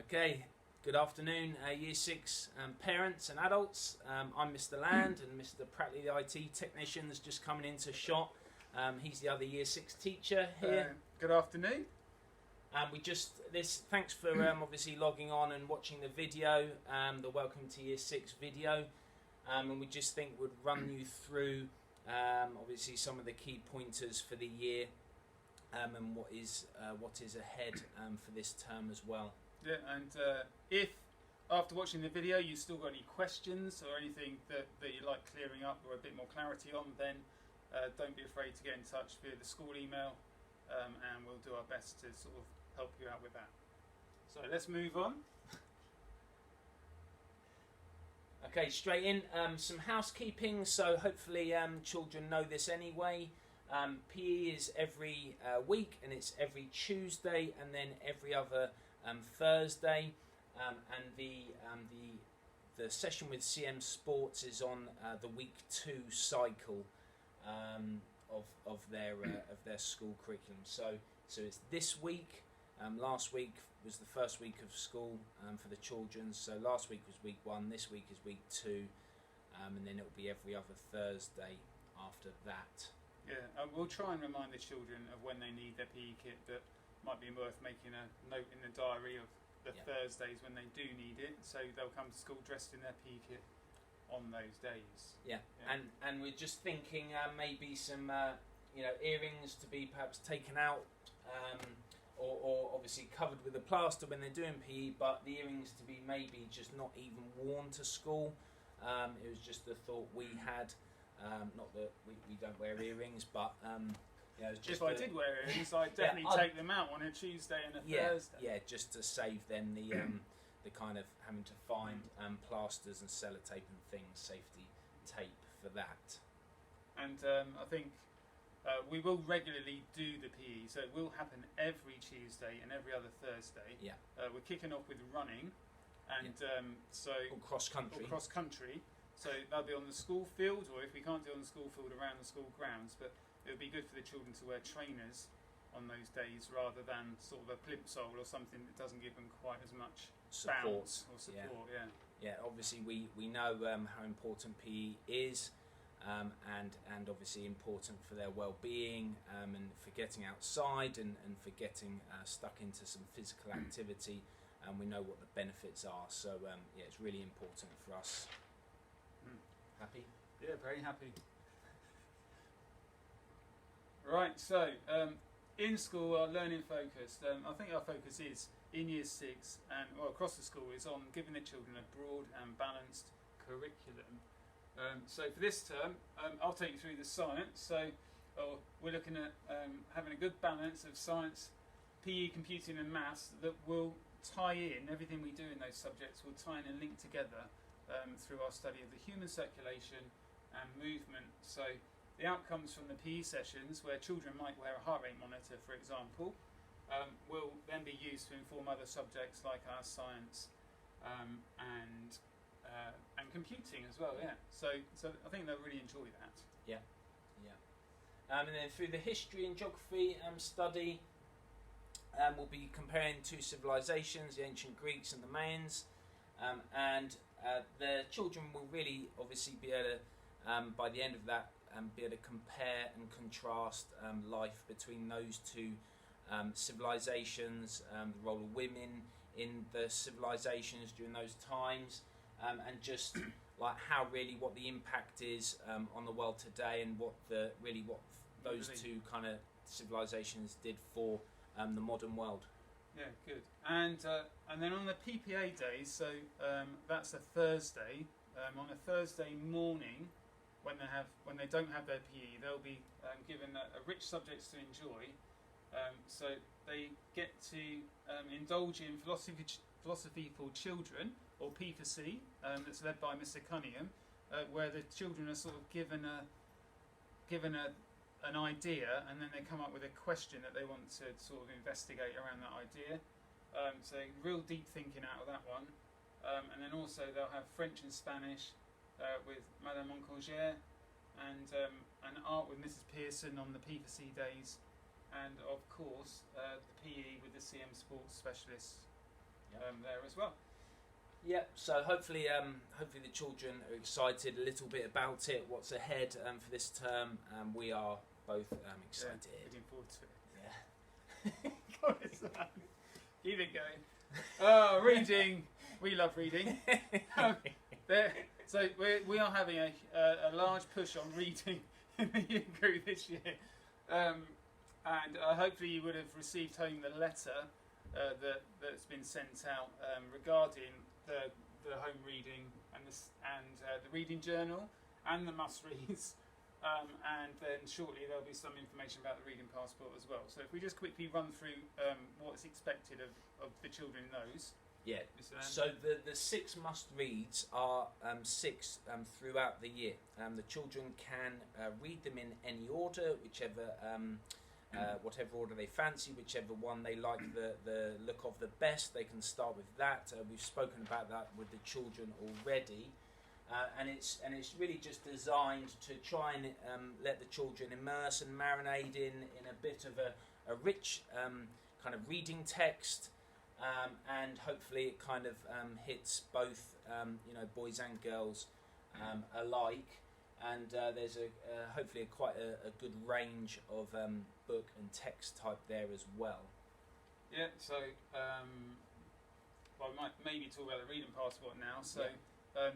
Okay, good afternoon, Year 6 parents and adults. I'm Mr. Land, and Mr. Prattley, the IT technician, is just coming into shot. He's the other Year 6 teacher here. Good afternoon. Thanks for obviously logging on and watching the video, the Welcome to Year 6 video. And we just think we'd run you through obviously some of the key pointers for the year and what is ahead for this term as well. Yeah, and if after watching the video you've still got any questions or anything that you'd like clearing up or a bit more clarity on, then don't be afraid to get in touch via the school email, and we'll do our best to sort of help you out with that. So let's move on. Okay, straight in. Some housekeeping. So hopefully children know this anyway. PE is every week, and it's every Tuesday, and then every other Thursday. And the session with CM Sports is on the week 2 cycle of their school curriculum. So it's this week. Last week was the first week of school for the children. So last week was week 1. This week is week 2, and then it will be every other Thursday after that. Yeah, we'll try and remind the children of when they need their PE kit, but might be worth making a note in the diary of the Thursdays when they do need it, so they'll come to school dressed in their PE kit on those days. Yeah. And we're just thinking maybe some earrings to be perhaps taken out, or obviously covered with a plaster when they're doing PE, but the earrings to be maybe just not even worn to school. It was just the thought we had. Not that we don't wear earrings, but it's just if I did wear earrings, I'd definitely take them out on a Tuesday and a Thursday. Yeah, just to save them the kind of having to find plasters and sellotape and things, safety tape for that. And I think we will regularly do the PE, so it will happen every Tuesday and every other Thursday. Yeah. We're kicking off with running, and or cross country. So they'll be on the school field, or if we can't do it on the school field, around the school grounds. But it would be good for the children to wear trainers on those days rather than sort of a plimsoll or something that doesn't give them quite as much bounce or support. Yeah. Obviously, we know how important PE is, and obviously important for their well-being, and for getting outside and for getting stuck into some physical activity. And we know what the benefits are. So it's really important for us. Happy? Yeah, very happy. Right, so in school our learning focus, I think our focus is in Year 6 and across the school is on giving the children a broad and balanced curriculum. So for this term, I'll take you through the science. So we're looking at having a good balance of science, PE, computing and maths that will tie in, everything we do in those subjects will tie in and link together through our study of the human circulation and movement. So the outcomes from the PE sessions, where children might wear a heart rate monitor, for example, will then be used to inform other subjects like our science and computing as well. Yeah. So I think they'll really enjoy that. Yeah. And then through the history and geography study, we'll be comparing 2 civilizations, the ancient Greeks and the Mayans, and the children will really obviously be able to, by the end of that, be able to compare and contrast life between those 2 civilizations, the role of women in the civilizations during those times, and just like what the impact is on the world today, and what those 2 kind of civilizations did for the modern world. Yeah, good. And then on the PPA days, so that's a Thursday. On a Thursday morning, when they don't have their PE, they'll be given a rich subjects to enjoy. So they get to indulge in philosophy for children, or P4C, that's led by Mr. Cunningham, where the children are sort of given an idea, and then they come up with a question that they want to sort of investigate around that idea. So real deep thinking out of that one. And then also they'll have French and Spanish with Madame Moncongère, and art with Mrs. Pearson on the P4C days, and of course the PE with the CM Sports specialists. there as well. Yeah, so hopefully the children are excited a little bit about it, what's ahead for this term. We are both excited. Yeah, looking forward to it. Yeah. God, it's keep it going. Oh, reading. We love reading. So we are having a large push on reading in the year group this year. And hopefully you would have received home the letter that's been sent out regarding the home reading and the reading journal and the must-reads. And then shortly there'll be some information about the reading passport as well. So if we just quickly run through what's expected of the children in those. Yeah. Mr. Andy? So the 6 must-reads are 6 throughout the year. The children can read them in any order, whatever order they fancy, whichever one they like the look of the best. They can start with that. We've spoken about that with the children already. And it's really just designed to try and let the children immerse and marinate in a bit of a rich kind of reading text, and hopefully it kind of hits both boys and girls alike. And there's hopefully quite a good range of book and text type there as well. Yeah. So I might maybe talk about the reading passport now. So. Yeah.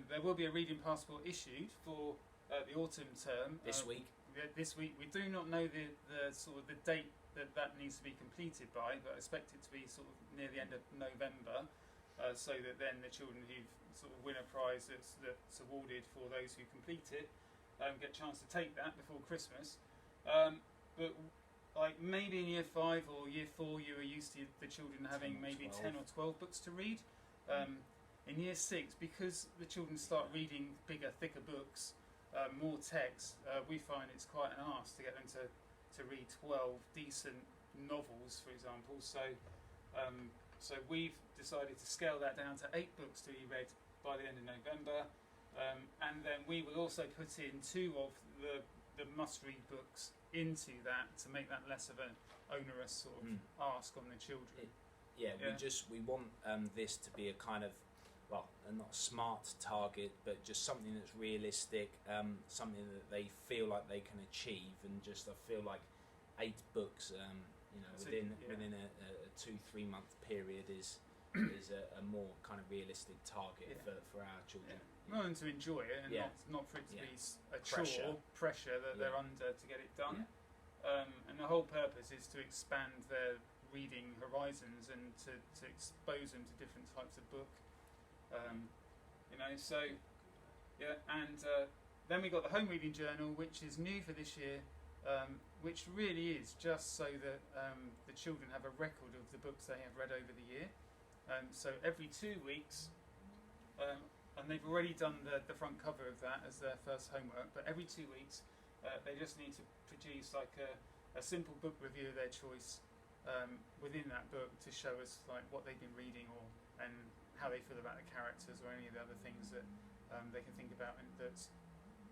There will be a reading passport issued for the autumn term This week. This week, we do not know the sort of the date that needs to be completed by, but I expect it to be sort of near the end of November, so that then the children who sort of win a prize that's awarded for those who complete it get a chance to take that before Christmas. But like maybe in year 5 or year 4, you were used to the children having maybe 10 or 12 books to read. In year 6, because the children start reading bigger, thicker books, more text, we find it's quite an arse to get them to read 12 decent novels, for example. So we've decided to scale that down to 8 books to be read by the end of November, and then we will also put in 2 of the must-read books into that to make that less of an onerous sort of ask on the children. We want this to be a kind of, well, not a smart target, but just something that's realistic, something that they feel like they can achieve, and just I feel like 8 books, within a 2-3 month period is a more kind of realistic target for our children. Yeah. Well, and to enjoy it, and not for it to be a pressure that they're under to get it done. Yeah. And the whole purpose is to expand their reading horizons and to expose them to different types of book. Then we got the home reading journal, which is new for this year, which really is just so that the children have a record of the books they have read over the year. So every 2 weeks, and they've already done the front cover of that as their first homework, but every 2 weeks they just need to produce like a simple book review of their choice within that book to show us like what they've been reading and how they feel about the characters or any of the other things that they can think about, and that's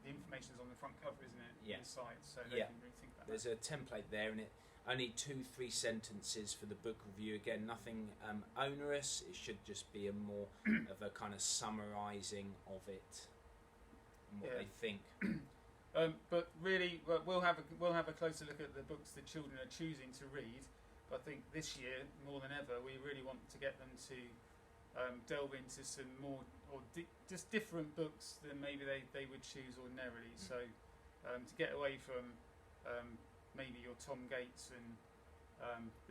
the information's on the front cover, isn't it? Yeah. Inside, so they can really think about There's a template there, and it only 2-3 sentences for the book review. Again, nothing onerous. It should just be a more of a kind of summarising of it and what they think. But really, we'll have a closer look at the books the children are choosing to read. But I think this year, more than ever, we really want to get them to delve into some more or just different books than maybe they would choose ordinarily. So to get away from maybe your Tom Gates and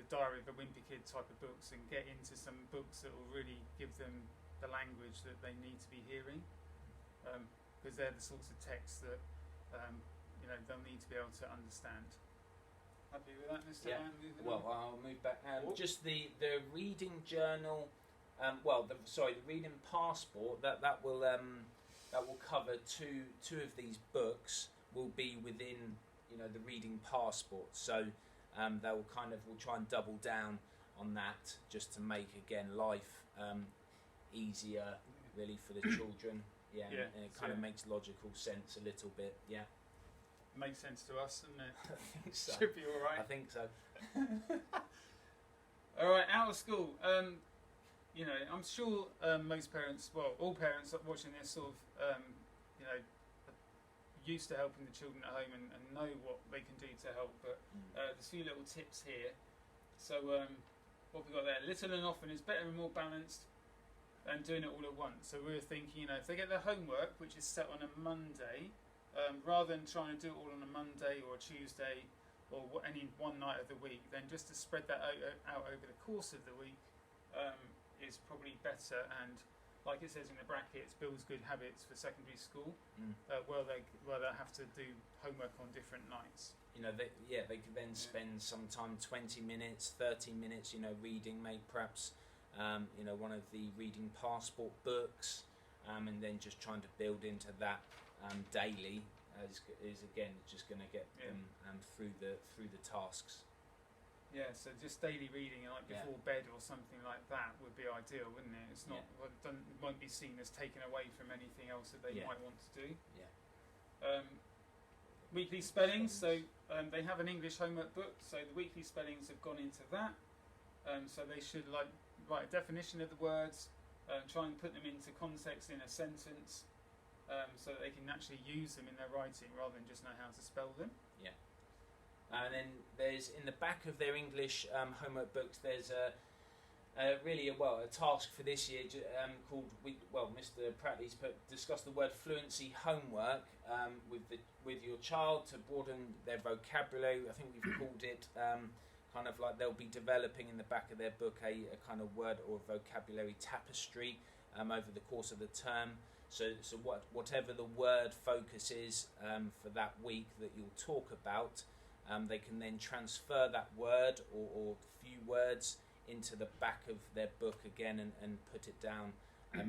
the Diary of a Wimpy Kid type of books, and get into some books that will really give them the language that they need to be hearing, because they're the sorts of texts that they'll need to be able to understand. Happy with that, Mr. Ann? Well, I'll move back. Just the reading journal. The reading passport that will cover two of these books will be within the reading passport. So we'll try and double down on that just to make again life easier really for the children. Yeah, and it kind of makes logical sense a little bit. Yeah, makes sense to us, doesn't it? I think so. Should be all right. I think so. All right, out of school. you know, I'm sure most parents, well, all parents watching this sort of, you know, used to helping the children at home and know what they can do to help. But there's a few little tips here. So what we've got there, little and often is better and more balanced than doing it all at once. So we were thinking, you know, if they get their homework, which is set on a Monday, rather than trying to do it all on a Monday or a Tuesday or any one night of the week, then just to spread that out over the course of the week is probably better. And like it says in the brackets, builds good habits for secondary school, where they have to do homework on different nights. You know, they could then spend some time, 20 minutes, 30 minutes, you know, reading, perhaps, you know, one of the reading passport books, and then just trying to build into that daily is again just going to get them through the tasks. Yeah, so just daily reading, like before bed or something like that, would be ideal, wouldn't it? It's not, it won't be seen as taken away from anything else that they might want to do. Yeah. Weekly spellings. So they have an English homework book. So the weekly spellings have gone into that. So they should write a definition of the words, try and put them into context in a sentence, so that they can actually use them in their writing rather than just know how to spell them. Yeah. And then there's in the back of their English homework books, there's a task for this year called Mr. Prattley's discuss the word fluency homework with your child to broaden their vocabulary. I think we've called it kind of like they'll be developing in the back of their book a kind of word or vocabulary tapestry over the course of the term. So whatever the word focus is for that week that you'll talk about. They can then transfer that word or few words into the back of their book again and put it down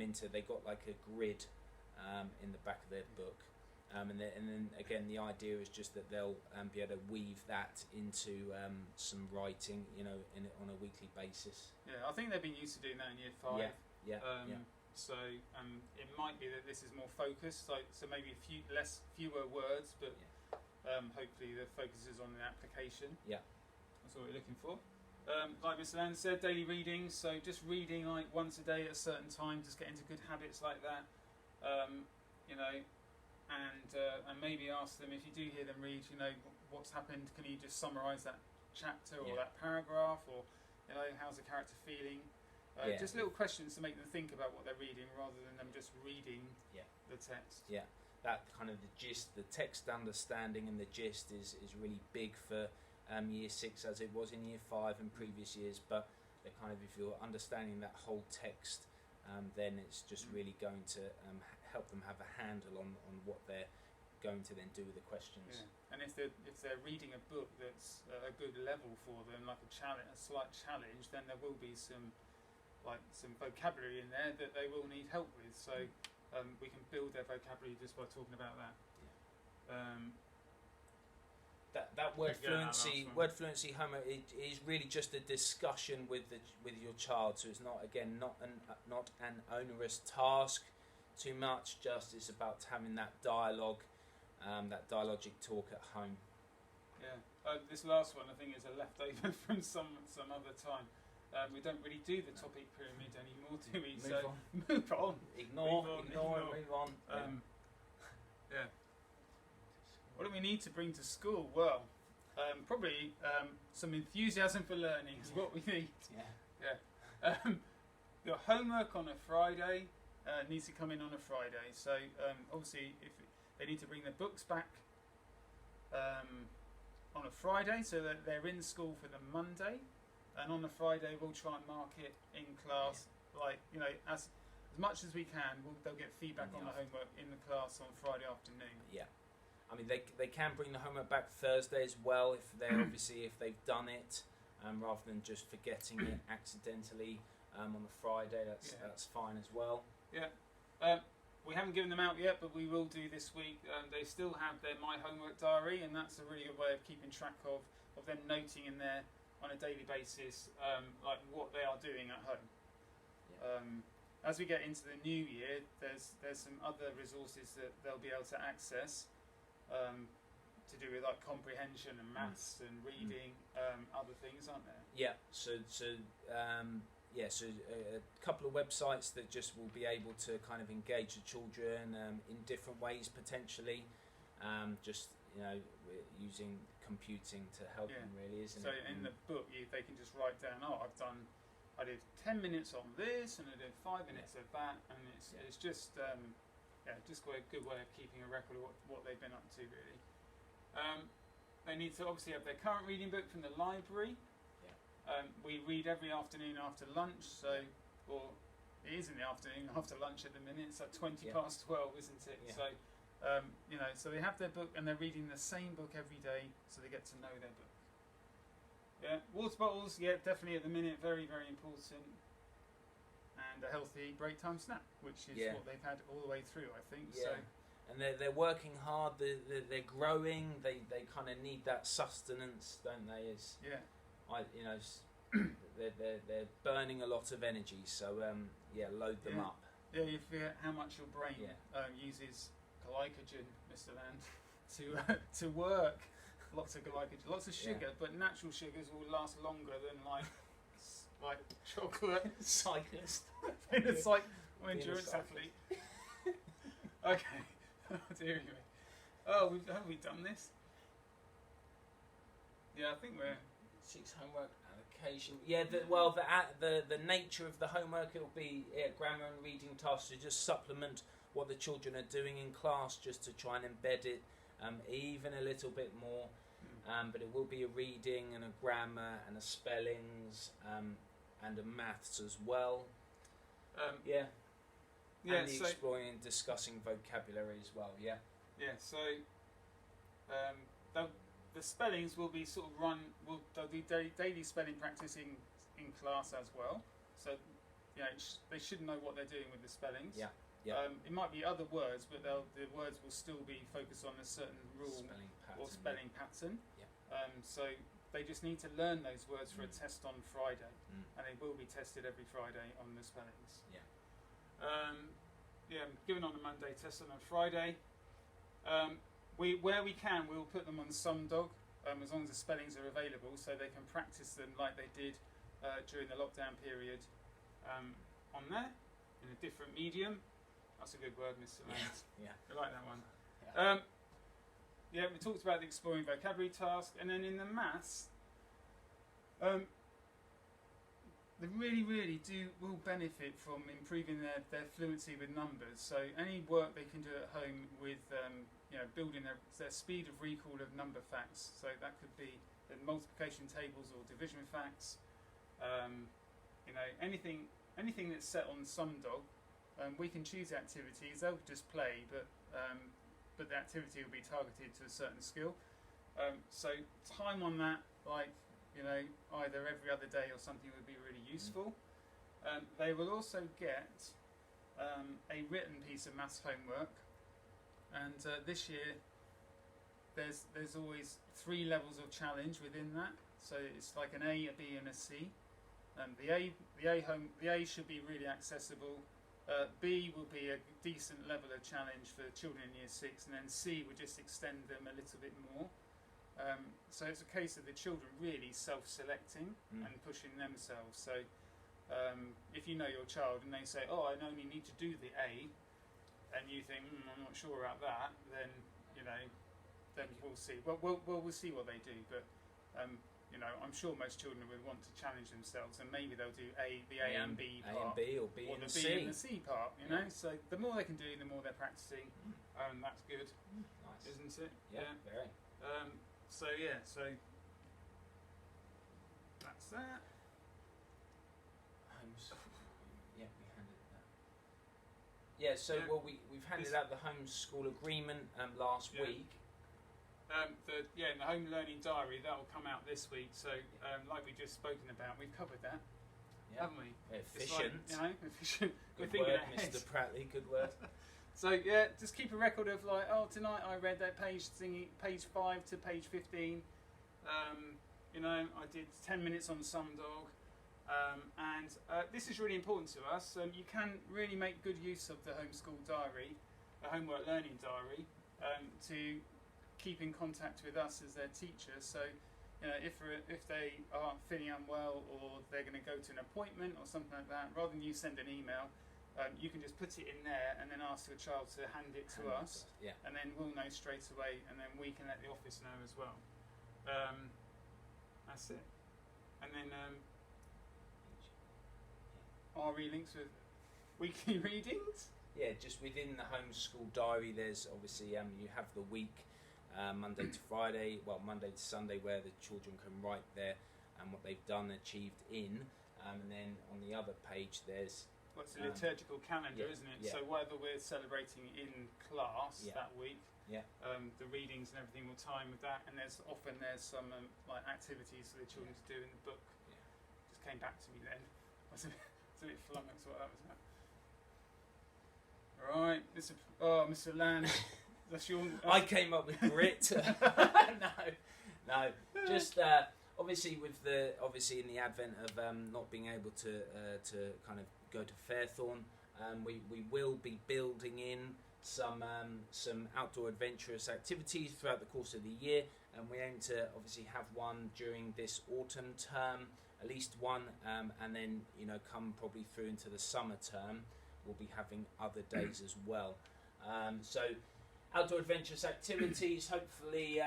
into. They got like a grid in the back of their book, and then again the idea is just that they'll be able to weave that into some writing, you know, on a weekly basis. Yeah, I think they've been used to doing that in year 5. Yeah. So it might be that this is more focused, so maybe fewer words, but. Hopefully the focus is on the application. Yeah. That's what we're looking for. Like Mr. Land said, daily reading, so just reading like once a day at a certain time, just get into good habits like that. You know, and maybe ask them, if you do hear them read, you know, what's happened, can you just summarise that chapter or that paragraph, or, you know, how's the character feeling? Just little questions to make them think about what they're reading rather than them just reading the text. Yeah. That kind of the gist, the text understanding and the gist is really big for year 6 as it was in year 5 and previous years. But they're kind of, if you're understanding that whole text, then it's just really going to help them have a handle on what they're going to then do with the questions. Yeah. And if they're reading a book that's a good level for them, like a slight challenge, then there will be some vocabulary in there that they will need help with. So. We can build their vocabulary just by talking about that. That word fluency homework is really just a discussion with your child. So it's not an onerous task too much. Just it's about having that dialogue, that dialogic talk at home. Yeah. This last one I think is a leftover from some other time. We don't really do the topic pyramid anymore, do we? Move on. Ignore, move on. Yeah. What do we need to bring to school? Well, probably some enthusiasm for learning is what we need. Yeah. Your homework on a Friday needs to come in on a Friday. So obviously, if they need to bring their books back on a Friday, so that they're in school for the Monday. And on the Friday, we'll try and mark it in class, like, you know, as much as we can. They'll get feedback on the homework in the class on Friday afternoon. Yeah, I mean they can bring the homework back Thursday as well if they've done it, rather than just forgetting it accidentally on the Friday. That's fine as well. Yeah. We haven't given them out yet, but we will do this week. They still have their My Homework Diary, and that's a really good way of keeping track of them noting in there on a daily basis, like what they are doing at home. Yeah. As we get into the new year, there's some other resources that they'll be able to access to do with like comprehension and maths and reading, other things, aren't there? Yeah. So yeah, so a couple of websites that just will be able to kind of engage the children in different ways potentially. Just we're using computing to help them really, isn't so it? So in the book, they can just write down, I did 10 minutes on this, and I did 5 minutes of that, and it's just just a good way of keeping a record of what they've been up to really. They need to obviously have their current reading book from the library. We read every afternoon after lunch, or it is in the afternoon after lunch at the minute. It's like 20 past 12, isn't it? Yeah. So, so they have their book and they're reading the same book every day, so they get to know their book. Yeah, water bottles, definitely at the minute, very, very important. And a healthy break time snack, which is what they've had all the way through, I think. Yeah. So. And they're working hard. They're growing. They kind of need that sustenance, don't they? They're burning a lot of energy. So load them up. Yeah, you forget how much your brain uses glycogen, Mr. Land, to work. Lots of glycogen, lots of sugar, but natural sugars will last longer than like chocolate. Cyclist. It's like endurance athlete. Okay. Oh dear me. Oh, have we done this? Yeah, I think we're 6 homework allocation. Yeah, the nature of the homework, it'll be grammar and reading tasks to just supplement what the children are doing in class, just to try and embed it even a little bit more. But it will be a reading and a grammar and a spellings and a maths as well. And the exploring and discussing vocabulary as well. Yeah. So the spellings will be sort of they'll do daily spelling practice in class as well. So they should know what they're doing with the spellings. Yeah. It might be other words, but the words will still be focused on a certain rule spelling pattern. Yeah. So they just need to learn those words for a test on Friday, and they will be tested every Friday on the spellings. Yeah. Given on a Monday, test on a Friday. Where we can, we'll put them on SumDog, as long as the spellings are available, so they can practice them like they did during the lockdown period on there, in a different medium. That's a good word, Mr. Lance. Yeah. I like that one. Yeah. We talked about the exploring vocabulary task, and then in the maths, they really, really will benefit from improving their fluency with numbers. So any work they can do at home with building their speed of recall of number facts. So that could be the multiplication tables or division facts. Anything that's set on SumDog. We can choose activities. They'll just play, but the activity will be targeted to a certain skill. So time on that, either every other day or something, would be really useful. They will also get a written piece of maths homework, and this year there's always 3 levels of challenge within that. So it's like an A, a B, and a C. The A should be really accessible. B will be a decent level of challenge for children in year 6, and then C would just extend them a little bit more. So it's a case of the children really self-selecting and pushing themselves. So if you know your child and they say, "Oh, I only need to do the A," and you think, "I'm not sure about that," then we'll see. Well, we'll see what they do, but I'm sure most children would want to challenge themselves, and maybe they'll do the A and B part, A and B, or B or and the C. B and the C part. So the more they can do, the more they're practicing, and that's good, Nice. isn't it? Yeah. Very. So that's that. Homes. Yeah, we handed that. Yeah, so we've handed out the homeschool agreement last week. In the home learning diary, that will come out this week. So like we've just spoken about, we've covered that, haven't we? Efficient. Efficient. Good We're thinking word, ahead. Mr. Pratley. Good word. So just keep a record of tonight I read that page 5 to page 15. I did 10 minutes on SumDog, and this is really important to us. You can really make good use of the homeschool diary, the homework learning diary, to keep in contact with us as their teacher. So if they are feeling unwell or they're going to go to an appointment or something like that, rather than you send an email, you can just put it in there and then ask your child to hand it to us, Yeah. and then we'll know straight away, and then we can let the office know as well. That's it. And then RE links with weekly readings. Yeah, just within the homeschool diary, there's obviously you have the week, Monday to Friday, well Monday to Sunday, where the children can write their what they've done, achieved in, and then on the other page there's what's the liturgical calendar, yeah, isn't it? yeah. So whatever we're celebrating in class Yeah. that week, Yeah. the readings and everything will time with that. And there's some like activities for the children to do in the book. Yeah. Just came back to me then. I was a bit flummoxed what that was about. Right, Mr. Land, that's your. I came up with grit. no, just obviously in the advent of not being able to kind of go to Fairthorne, we will be building in some outdoor adventurous activities throughout the course of the year, and we aim to obviously have one during this autumn term, at least one, and then come probably through into the summer term. We'll be having other days as well. So outdoor adventurous activities, hopefully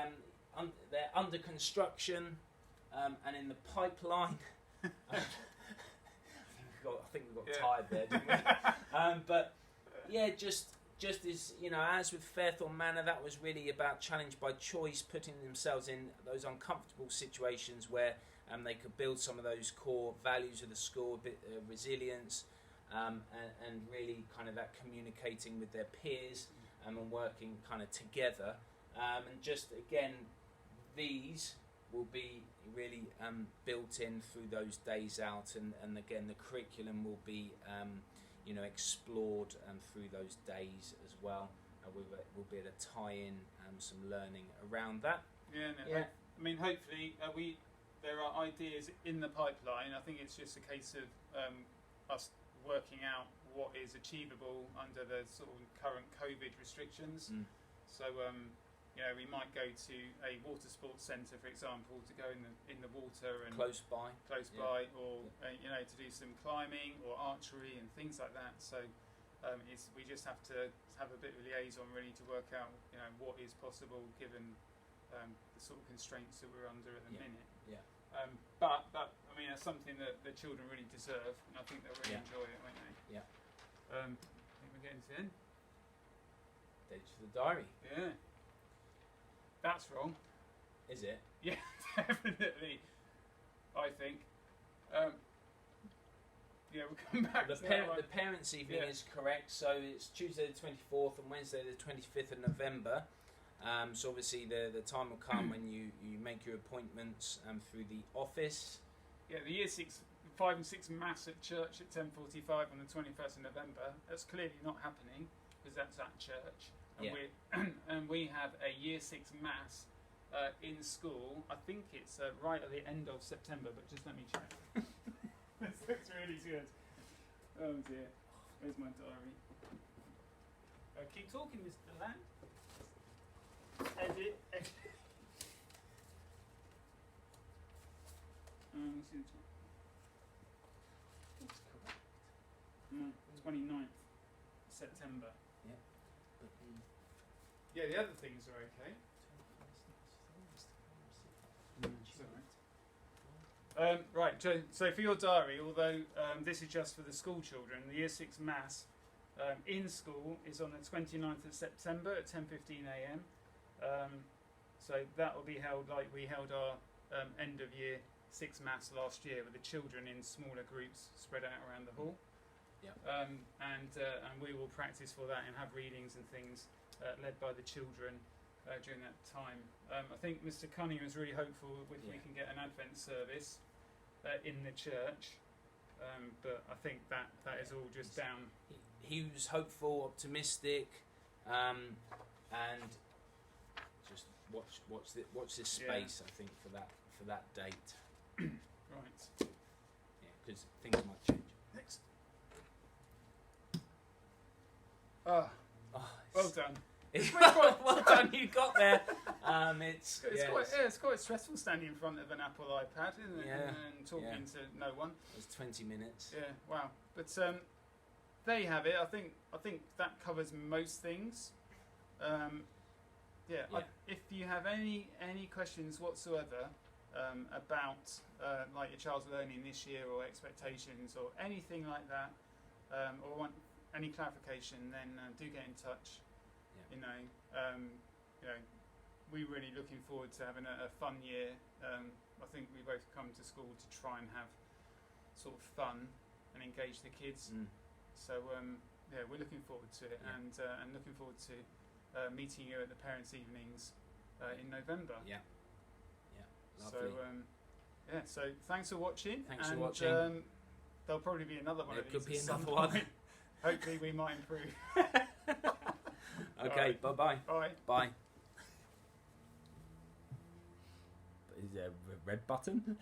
they're under construction and in the pipeline. I think we got tired there, didn't we? But yeah, just as as with Fairthorne Manor, that was really about challenge by choice, putting themselves in those uncomfortable situations where they could build some of those core values of the school, a bit of resilience, and really kind of that communicating with their peers and working kind of together. And just again, these will be really built in through those days out, and again the curriculum will be explored through those days as well. We'll be able to tie in some learning around that. Yeah. I mean, hopefully there are ideas in the pipeline. I think it's just a case of us working out what is achievable under the sort of current COVID restrictions. So we might go to a water sports centre, for example, to go in the water and close by, or to do some climbing or archery and things like that. So we just have to have a bit of liaison really to work out what is possible given the sort of constraints that we're under at the minute. Yeah. But I mean, it's something that the children really deserve, and I think they'll really enjoy it, won't they? Yeah. I think we're getting to the end. Dates for the diary. Yeah. That's wrong. Is it? Yeah, definitely. I think. We'll come back to that. The parents' evening is correct. So it's Tuesday the 24th and Wednesday the 25th of November. So obviously the time will come when you make your appointments through the office. Yeah, the Year 5 and 6 Mass at church at 10:45 on the 21st of November. That's clearly not happening because that's at church. And and we have a Year 6 Mass in school. I think it's right at the end of September, but just let me check. This looks really good. Oh dear. Where's my diary? Keep talking, Mr. Land. Edit. Let's see the time. That's correct. No, 29th September. Yeah. Yeah, the other things are okay. Right, so for your diary, although this is just for the school children, the Year 6 Mass in school is on the 29th of September at 10:15 a.m. So that will be held like we held our end of Year 6 Mass last year, with the children in smaller groups spread out around the hall. Yeah. And we will practice for that and have readings and things led by the children during that time. I think Mr. Cunningham is really hopeful if we can get an Advent service in the church, but I think that is all just down. He was hopeful, optimistic, and just watch this space. I think for that date. Right. Yeah, because things might change. Next. Well done. Well done, you got there. It's quite stressful standing in front of an Apple iPad, isn't it? Yeah. And talking to no one. It was 20 minutes. Yeah, wow. But there you have it. I think that covers most things. If you have any questions whatsoever about like your child's learning this year or expectations or anything like that, or want any clarification, then do get in touch. Yeah. We're really looking forward to having a fun year. I think we both come to school to try and have sort of fun and engage the kids. So we're looking forward to it, and looking forward to meeting you at the parents' evenings in November. Yeah. Lovely. So thanks for watching. Thanks for watching. There'll probably be another one. There of could these be at some another one. point. Hopefully we might improve. Okay. Right. Bye-bye. Bye. Bye. Is there a red button?